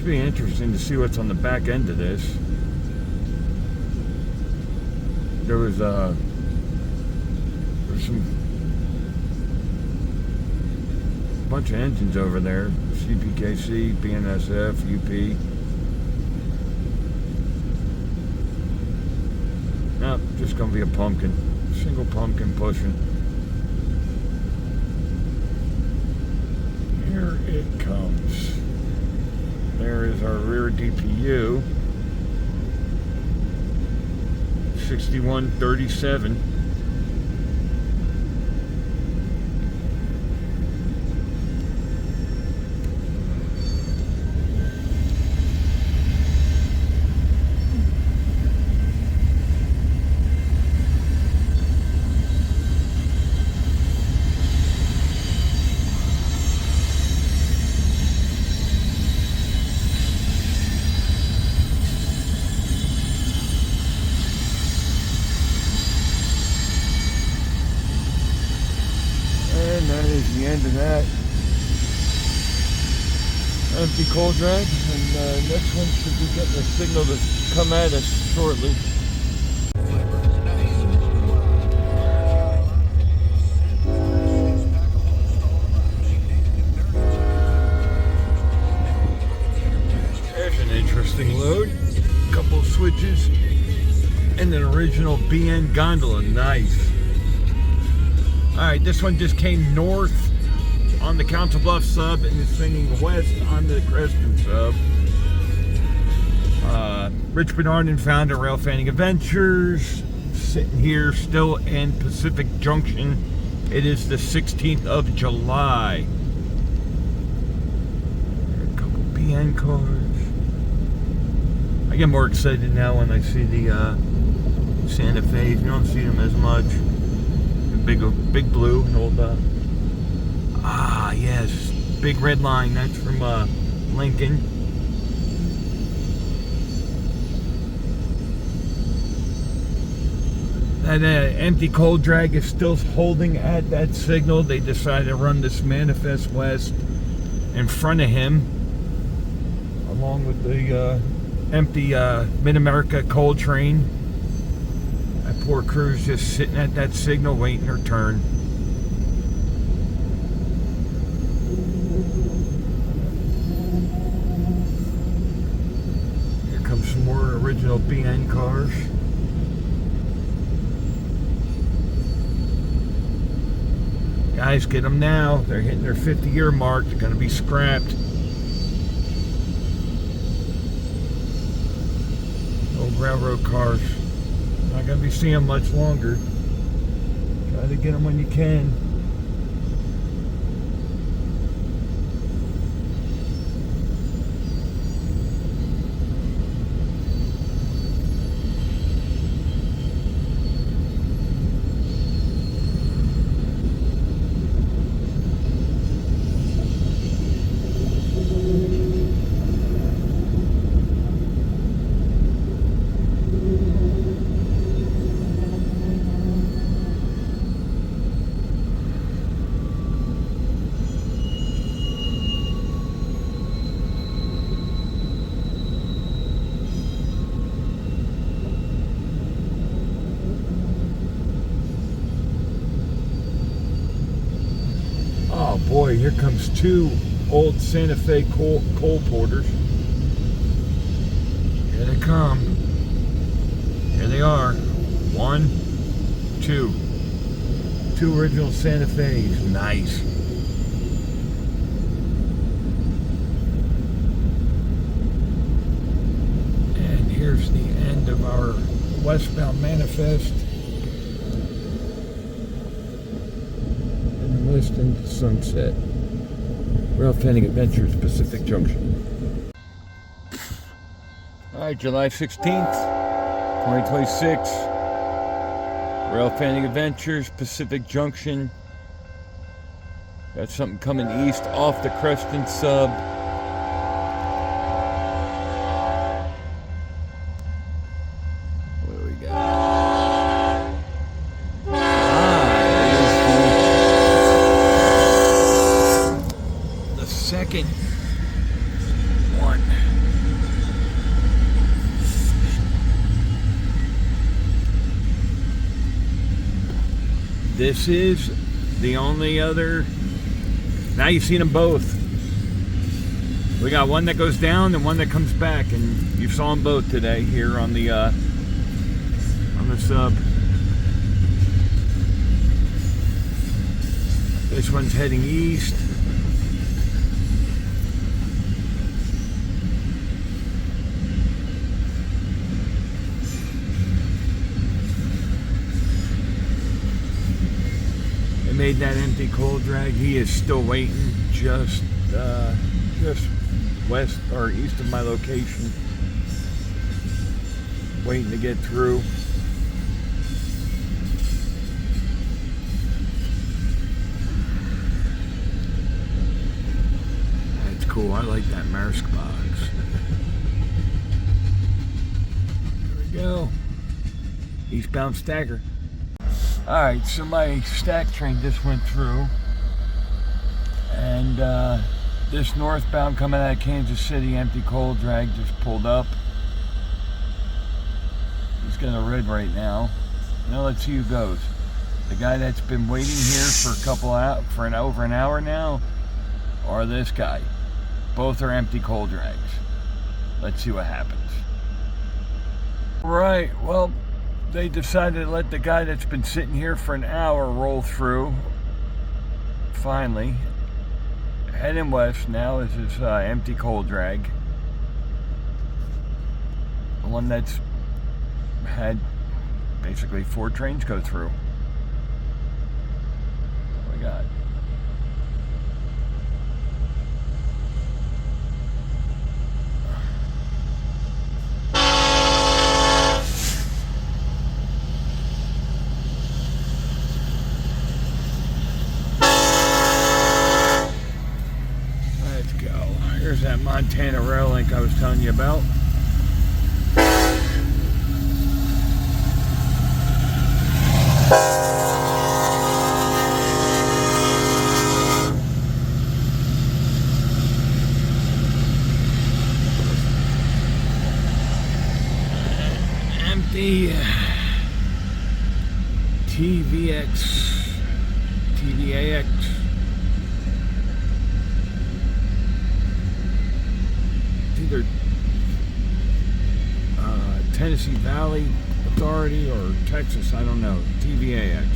Be interesting to see what's on the back end of this. There's some bunch of engines over there. CPKC, BNSF, UP. Nope, just gonna be a pumpkin. Single pumpkin pushing. Here it comes. There is our rear DPU, 6137. That is the end of that empty coal drag, and next one should be getting a signal to come at us shortly. There's an interesting load, couple of switches. And an original BN gondola, nice. Alright, this one just came north on the Council Bluffs sub and is swinging west on the Creston Sub. Rich Bernard and founder Railfanning Adventures, sitting here still in Pacific Junction. It is the 16th of July. A couple BN cars. I get more excited now when I see the Santa Fe's. You don't see them as much. Big blue, an old yes, big red line. That's from Lincoln. That empty coal drag is still holding at that signal. They decided to run this manifest west in front of him, along with the empty Mid-America coal train. That poor crew's just sitting at that signal waiting her turn. Here comes some more original BN cars. Guys, get them now. They're hitting their 50-year mark. They're going to be scrapped. Old railroad cars. Not going to be seeing them much longer. Try to get them when you can. Oh boy, here comes two old Santa Fe coal porters. Here they come. Here they are. One, two. Two original Santa Fe's. Nice. And here's the end of our westbound manifest. West into sunset. Railfanning Adventures, Pacific Junction. Alright, July 16th, 2026. Railfanning Adventures, Pacific Junction. Got something coming east off the Creston Sub. What do we got? Second one. This is the only other. Now you've seen them both. We got one that goes down and one that comes back, and you saw them both today here on the sub. This one's heading east. Made that empty coal drag. He is still waiting just west or east of my location, waiting to get through. That's cool. I like that Maersk box. There we go. Eastbound stacker. Alright, so my stack train just went through, and this northbound coming out of Kansas City empty coal drag just pulled up. He's got a red right now. Now let's see who goes. The guy that's been waiting here for over an hour now, or this guy. Both are empty coal drags. Let's see what happens. Right, well, they decided to let the guy that's been sitting here for an hour roll through. Finally, heading west now is his empty coal drag. The one that's had basically 4 trains go through. What we got? Let's go. Here's that Montana rail link I was telling you about. The TVAX. It's either Tennessee Valley Authority or Texas, I don't know. TVAX.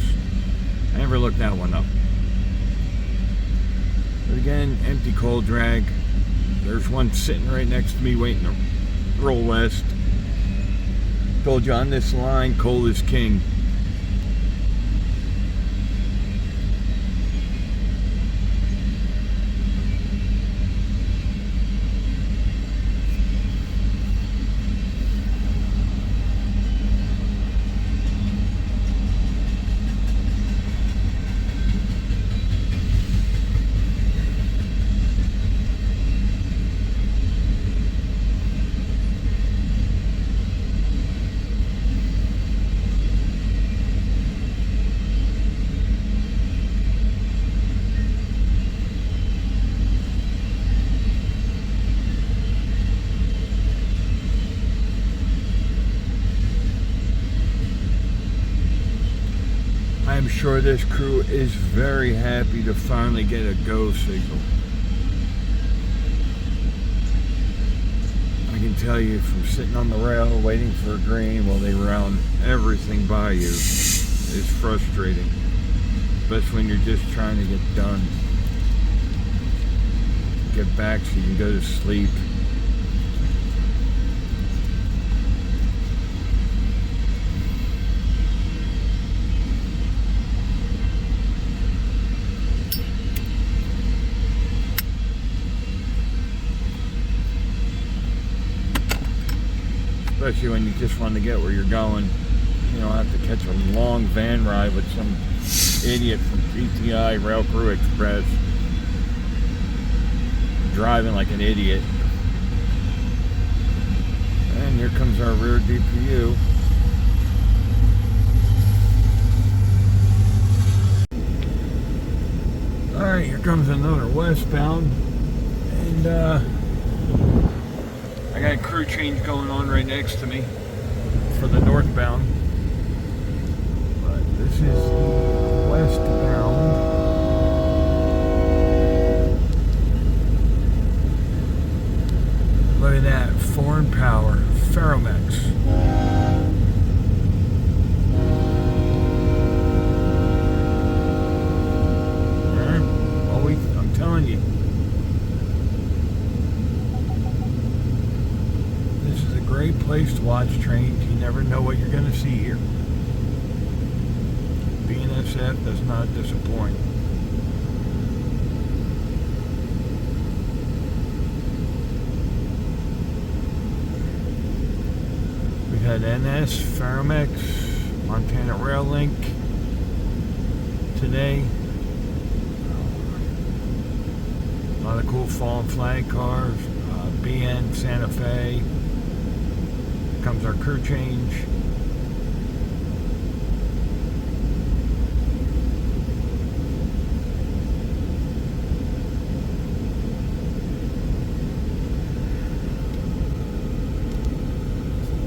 I never looked that one up. But again, empty coal drag. There's one sitting right next to me waiting to roll west. Told you on this line, coal is king. I'm sure this crew is very happy to finally get a go signal. I can tell you from sitting on the rail waiting for a green while they round everything by you is frustrating. Especially when you're just trying to get done. Get back so you can go to sleep. Especially when you just want to get where you're going. You don't have to catch a long van ride with some idiot from PTI Rail Crew Express driving like an idiot. And here comes our rear DPU. Alright, here comes another westbound. And I got a crew change going on right next to me for the northbound. But this is westbound. Look at that, foreign power, Ferromex. I'm telling you. Great place to watch trains. You never know what you're going to see here. BNSF does not disappoint. We've had NS, Ferromex, Montana Rail Link today. A lot of cool fallen flag cars. BN, Santa Fe. Comes our crew change.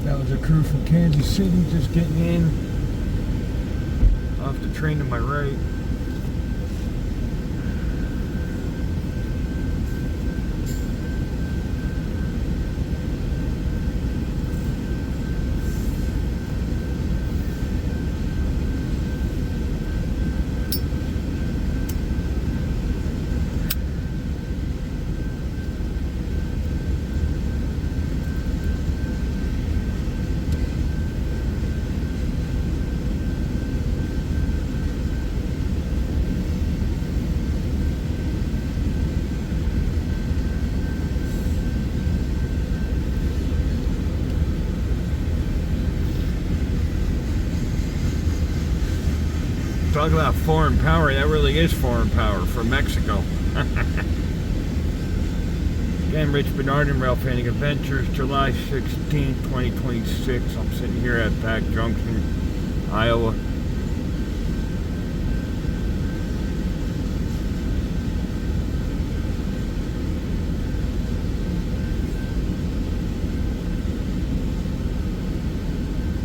That was a crew from Kansas City just getting in off the train to my right. Talk about foreign power. That really is foreign power from Mexico. Again, Rich Bernard and Railfanning Adventures, July 16, 2026. I'm sitting here at Pacific Junction, Iowa.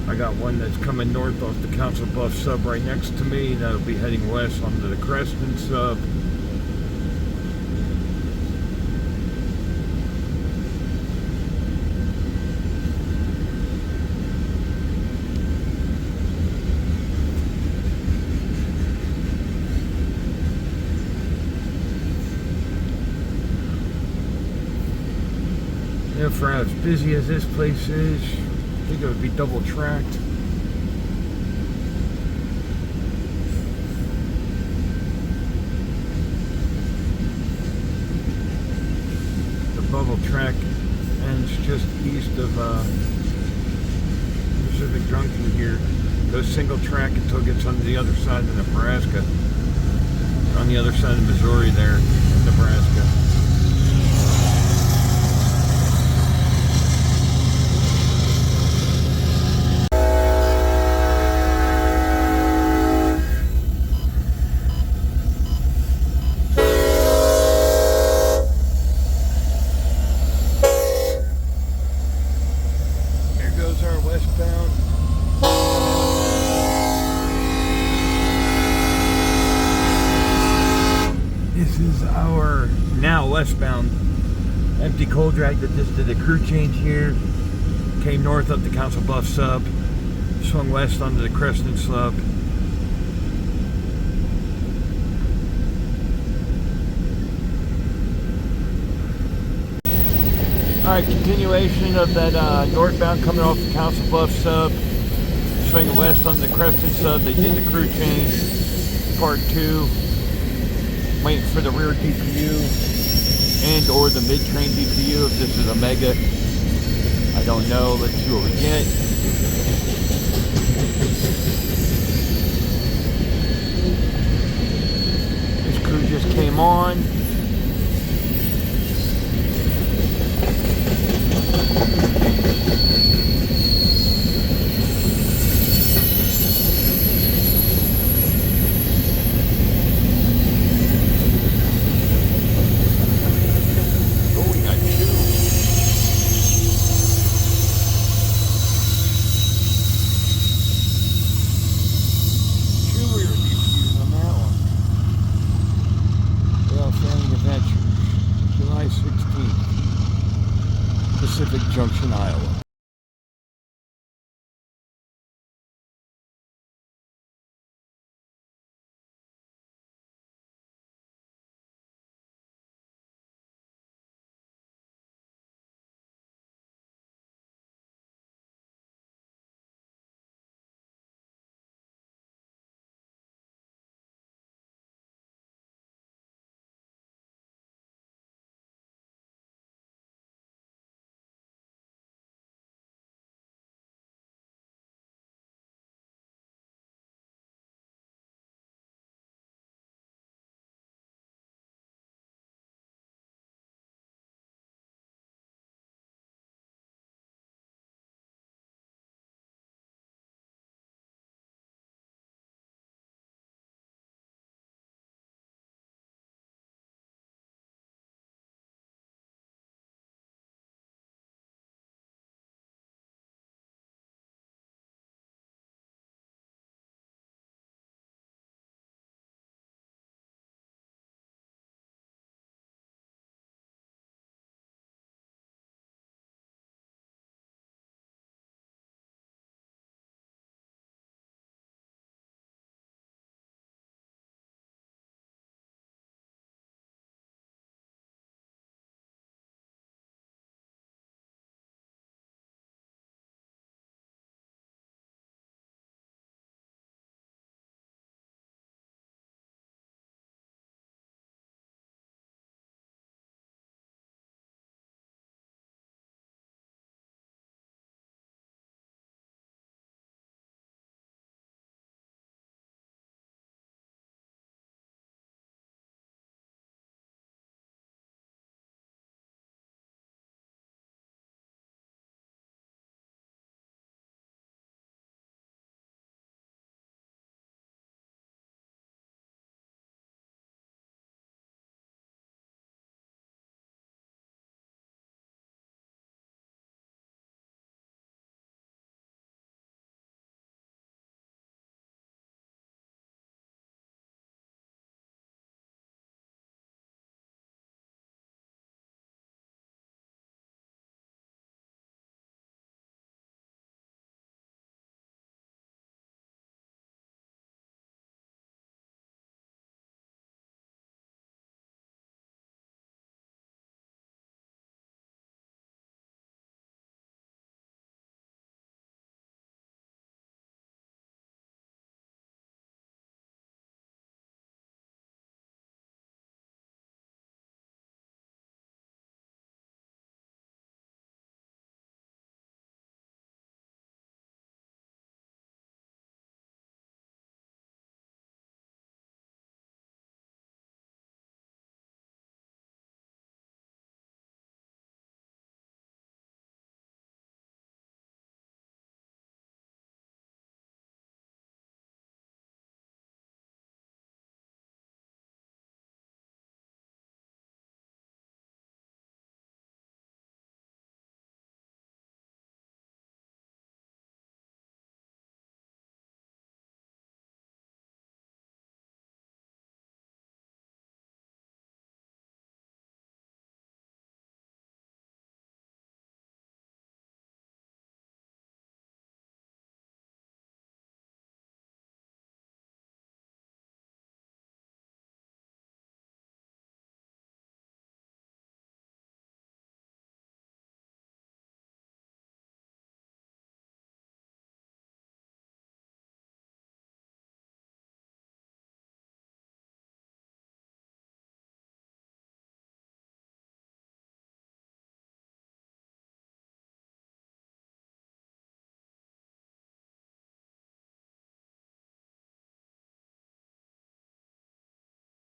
I got one that's coming north off the Council Bluff Sub right next to me. That'll be heading west onto the Creston Sub. Yeah, for as busy as this place is, I think it would be double tracked. The bubble track ends just east of Pacific Junction here. Goes single track until it gets on the other side of Nebraska. On the other side of Missouri there, Nebraska. Westbound. This is our now westbound empty coal drag that just did a crew change here. Came north up the Council Bluff Sub, swung west onto the Creston Sub. Alright, continuation of that northbound coming off the Council Bluff Sub, swinging west on the Creston Sub. They did the crew change, part 2, waiting for the rear DPU and or the mid-train DPU if this is a mega. I don't know, let's see what we get. This crew just came on.